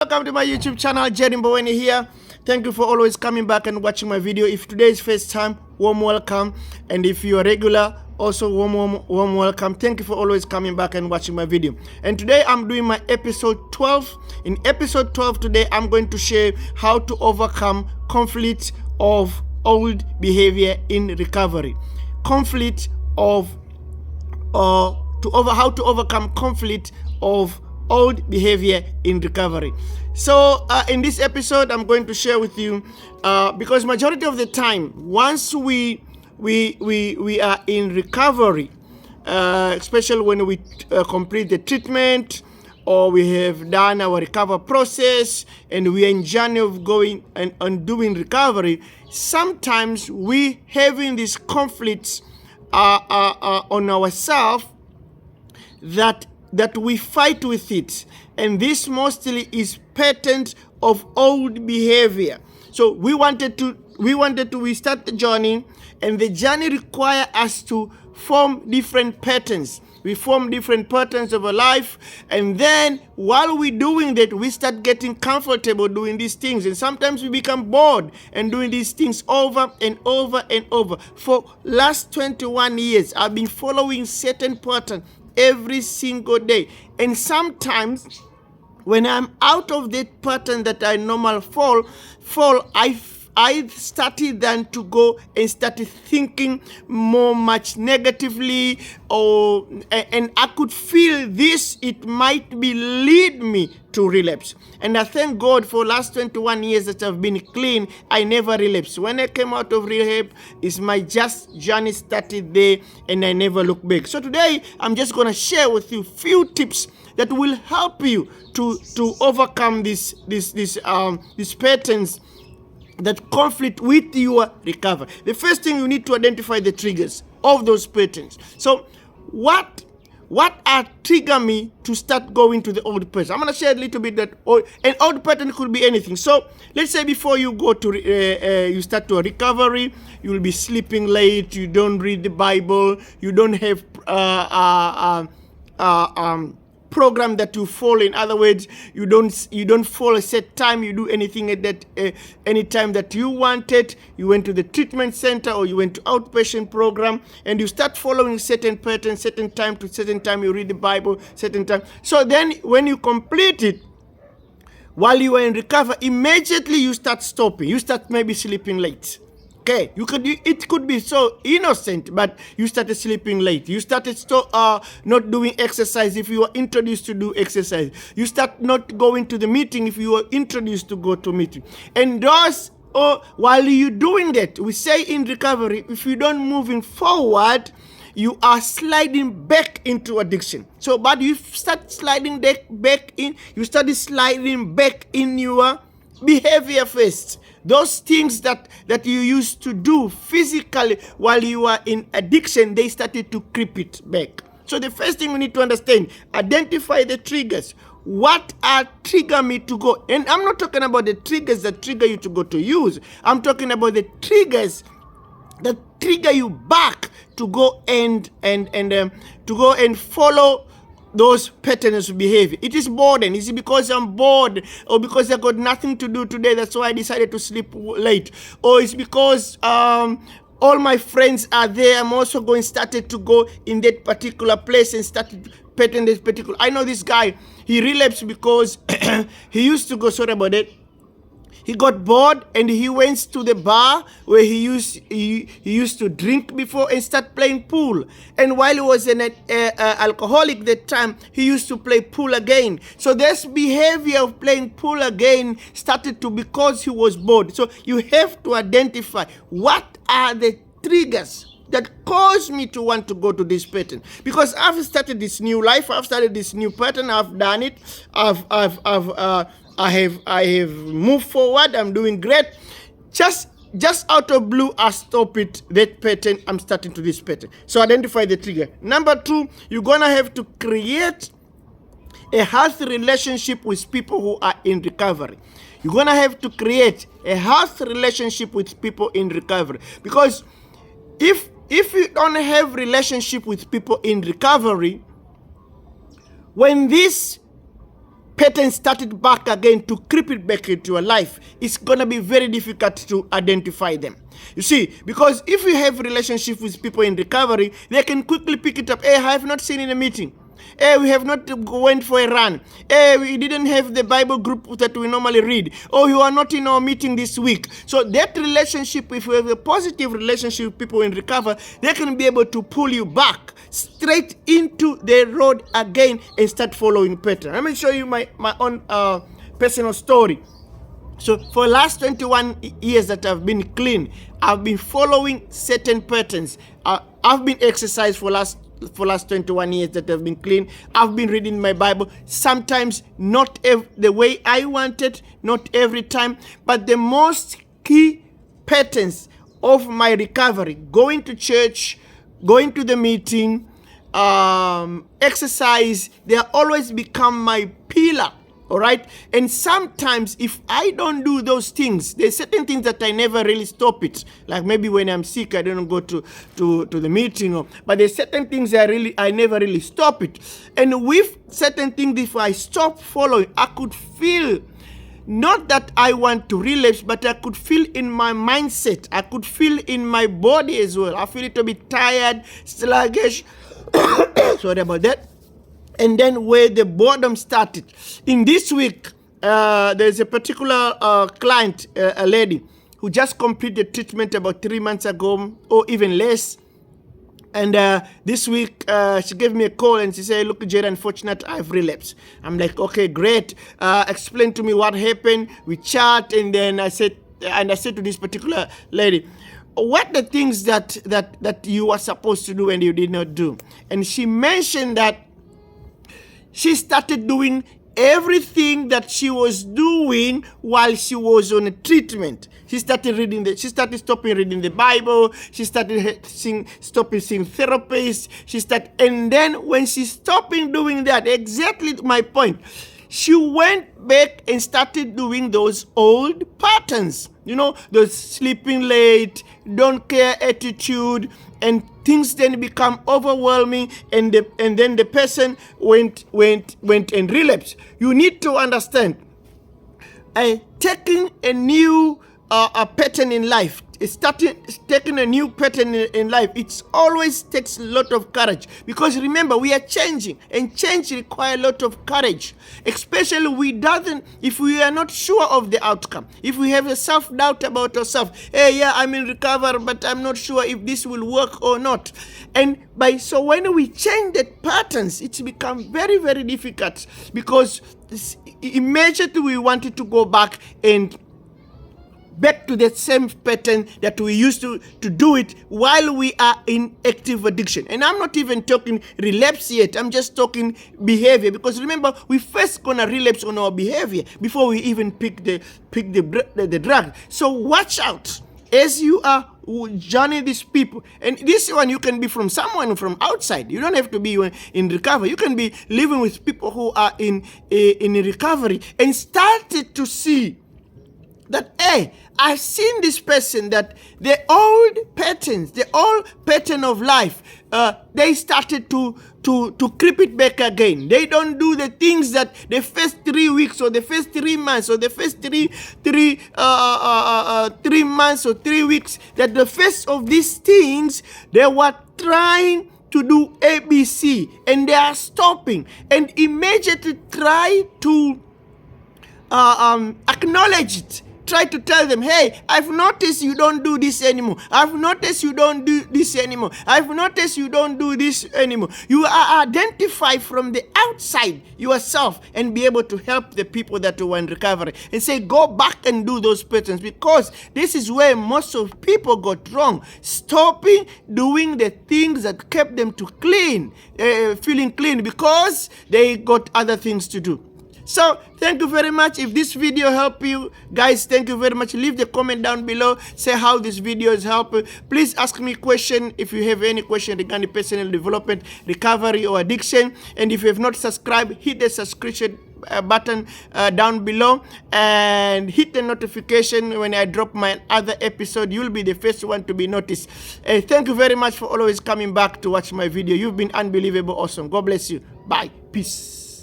Welcome to my YouTube channel, Jerry Mboweni here. Thank you for always coming back and watching my video. If today is first time, warm welcome. And if you are regular, also warm welcome. Thank you for always coming back and watching my video. And today I'm doing my episode 12. In episode 12 today, I'm going to share how to overcome conflict of old behavior in recovery. Conflict of how to overcome conflict of old behavior in recovery. So in this episode, I'm going to share with you because majority of the time, once we are in recovery, especially when we complete the treatment or we have done our recovery process and we are in journey of going and doing recovery, sometimes we having these conflicts on ourselves that we fight with it, and this mostly is pattern of old behavior. So we start the journey, and the journey require us to form different patterns. We form different patterns of our life, and then while we're doing that, we start getting comfortable doing these things, and sometimes we become bored and doing these things over and over and over. For last 21 years, I've been following certain pattern every single day, and sometimes when I'm out of that pattern that I normally fall, I started then to go and started thinking much negatively, and I could feel this, it might be lead me to relapse. And I thank God for last 21 years that I've been clean, I never relapsed. When I came out of rehab, is my just journey started there, and I never looked back. So today, I'm just gonna share with you few tips that will help you to overcome these patterns that conflict with your recovery. The first thing, you need to identify the triggers of those patterns. So what are trigger me to start going to the old pattern? I'm going to share a little bit that an old pattern could be anything. So let's say before you go to you start to a recovery, you will be sleeping late, you don't read the Bible, you don't have program that you follow. In other words, you don't follow a set time, you do anything at that any time that you wanted. You went to the treatment center or you went to outpatient program, and you start following certain patterns, certain time to certain time you read the Bible, certain time. So then when you complete it, while you are in recovery, immediately you start stopping, you start maybe sleeping late. Okay, it could be so innocent, but you started sleeping late. You started not doing exercise if you were introduced to do exercise. You start not going to the meeting if you were introduced to go to meeting. And those, while you're doing that, we say in recovery, if you don't moving forward, you are sliding back into addiction. So, but you start sliding back in, you started sliding back in your behavior first. Those things that you used to do physically while you were in addiction, they started to creep it back. So the first thing we need to understand, identify the triggers. What are trigger me to go? And I'm not talking about the triggers that trigger you to go to use. I'm talking about the triggers that trigger you back to go and follow those patterns of behavior. It is boredom. Is it because I'm bored, or because I got nothing to do today, that's why I decided to sleep late? Or it's because all my friends are there, I'm also started to go in that particular place and started pattern this particular. I know this guy, he relapsed because he used to go, sorry about it, he got bored and he went to the bar where he used to drink before and start playing pool. And while he was an alcoholic that time, he used to play pool again. So this behavior of playing pool again started to because he was bored. So you have to identify what are the triggers that caused me to want to go to this pattern. Because I've started this new life, I've started this new pattern, I've done it, I have moved forward, I'm doing great. Just out of blue, I stop it, that pattern, I'm starting to this pattern. So identify the trigger. Number two, you're gonna have to create a healthy relationship with people who are in recovery. You're gonna have to create a healthy relationship with people in recovery. Because if you don't have relationship with people in recovery, when this pattern started back again to creep it back into your life, it's going to be very difficult to identify them. You see, because if you have relationship with people in recovery, they can quickly pick it up. Hey, I have not seen in a meeting. Hey, we have not went for a run. Hey, we didn't have the Bible group that we normally read. Oh, you are not in our meeting this week. So that relationship, if you have a positive relationship with people in recovery, they can be able to pull you back straight into the road again and start following pattern. Let me show you my own personal story. So for the last 21 years that I've been clean, I've been following certain patterns. I've been exercised for last 21 years that I've been clean. I've been reading my Bible, sometimes not the way I wanted, not every time, but the most key patterns of my recovery: going to church, going to the meeting, exercise, they are always become my pillar. All right. And sometimes if I don't do those things, there's certain things that I never really stop it. Like maybe when I'm sick, I don't go to the meeting, but there's certain things I never really stop it. And with certain things, if I stop following, I could feel, not that I want to relapse, but I could feel in my mindset, I could feel in my body as well. I feel a little bit tired, sluggish. Sorry about that. And then where the boredom started. In this week, there's a particular client, a lady, who just completed treatment about 3 months ago, or even less. And this week, she gave me a call and she said, look, Jerry, unfortunately, I've relapsed. I'm like, okay, great. Explain to me what happened. We chat, and then I said to this particular lady, what the things that you were supposed to do and you did not do? And she mentioned that she started doing everything that she was doing while she was on a treatment. She started stopping reading the Bible. She started stopping seeing therapists. And then when she stopped doing that, exactly my point, she went back and started doing those old patterns. You know, those sleeping late, don't care attitude, and things then become overwhelming, and then the person went and relapsed. You need to understand, taking a new pattern in life, taking a new pattern in life, it always takes a lot of courage, because remember, we are changing, and change requires a lot of courage, especially if we are not sure of the outcome, if we have a self-doubt about ourselves. Hey, yeah, I'm in recovery, but I'm not sure if this will work or not. And so when we change the patterns, it's become very, very difficult, because immediately we wanted to go back to the same pattern that we used to do it while we are in active addiction. And I'm not even talking relapse yet. I'm just talking behavior, because remember, we first gonna relapse on our behavior before we even pick the drug. So watch out as you are joining these people. And this one, you can be from someone from outside. You don't have to be in recovery. You can be living with people who are in recovery and started to see that, hey, I've seen this person, that the old pattern of life, they started to creep it back again. They don't do the things that the first 3 weeks or the first 3 months or the first 3 months or 3 weeks, that the first of these things, they were trying to do ABC, and they are stopping and immediately try to acknowledge it. Try to tell them, hey, I've noticed you don't do this anymore. I've noticed you don't do this anymore. I've noticed you don't do this anymore. You are identified from the outside yourself and be able to help the people that are in recovery and say, go back and do those patterns, because this is where most of people got wrong. Stopping doing the things that kept them to feeling clean, because they got other things to do. So thank you very much. If this video helped you, guys, thank you very much. Leave the comment down below. Say how this video is helping. Please ask me a question if you have any question regarding personal development, recovery, or addiction. And if you have not subscribed, hit the subscription button down below and hit the notification when I drop my other episode. You'll be the first one to be noticed. Thank you very much for always coming back to watch my video. You've been unbelievable awesome. God bless you. Bye. Peace.